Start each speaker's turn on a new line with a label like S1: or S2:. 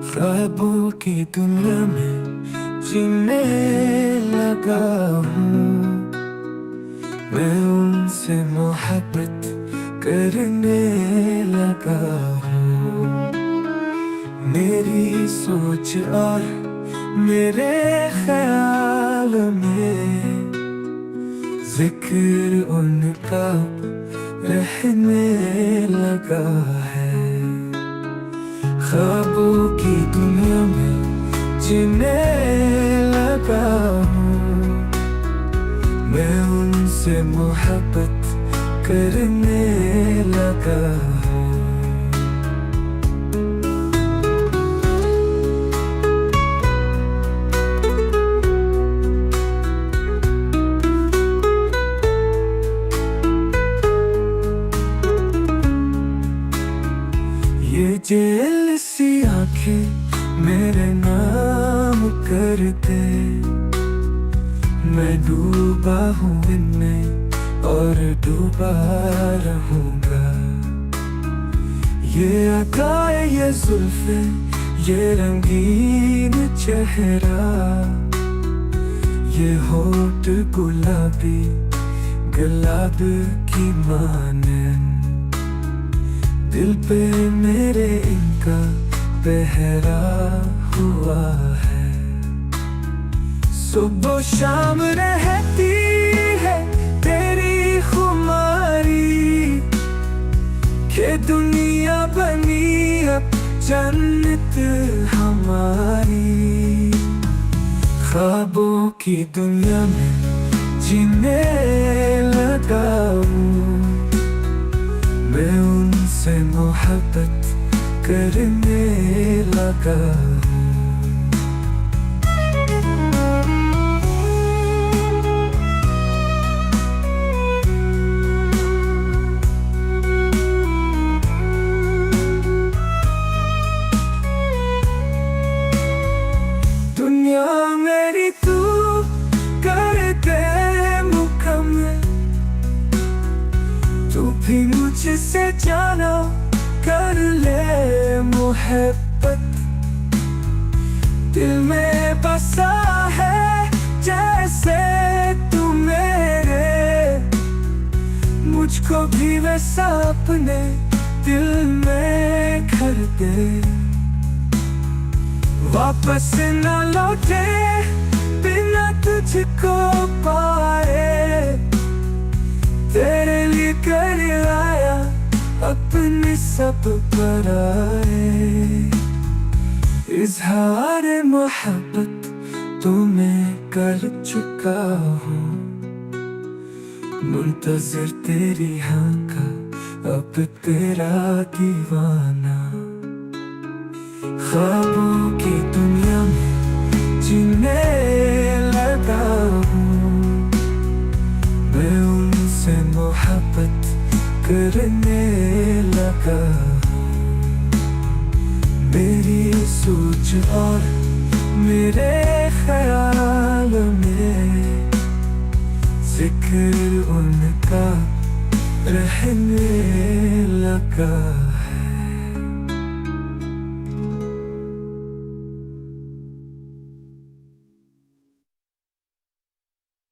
S1: ख्वाबों की दुनिया में जीने लगा हूँ, मैं उनसे मोहब्बत करने लगा हूँ। मेरी सोच और मेरे ख्याल में जिक्र उनका रहने लगा है। ख्वाबों की दुनिया में जीने लगा हूँ, मैं उनसे मोहब्बत करने लगा हूँ। ये जेल सी आंखें मेरे नाम कर दे, मैं डूबा हूँ इनमें और डूबा रहूँगा। ये अदाएं, ये जुल्फे, ये रंगीन चेहरा, ये होठ गुलाबी गुलाब की मानन, दिल पे मेरे इनका पहरा हुआ है। सुबह शाम रहती है तेरी खुमारी, के दुनिया बनी अब जन्नत हमारी। ख्वाबों की दुनिया में जीने लगा हूँ, मैं उनसे मोहब्बत करने लगा हूँ। दुनिया मेरी तू कर दे मुकम्मल, तू भी मुझसे जाना कर ले मोहब्बत। दिल में बसा है जैसे तू मेरे, मुझको भी वैसा अपने दिल में घर दे। वापस न लौटे बिना तुझको पाए, तेरे लिए कर आया अपने सब पराए। इजहार मोहब्बत तुम्हें कर चुका हूँ, मुंतज़िर तेरी हाँ का अब तेरा दीवाना। ख्वाबों की दुनिया में जीने लगा हूँ, मैं उनसे मोहब्बत करने लगा हूँ। मेरी सोच और मेरे ख्याल में जिक्र उनका रहने लगा।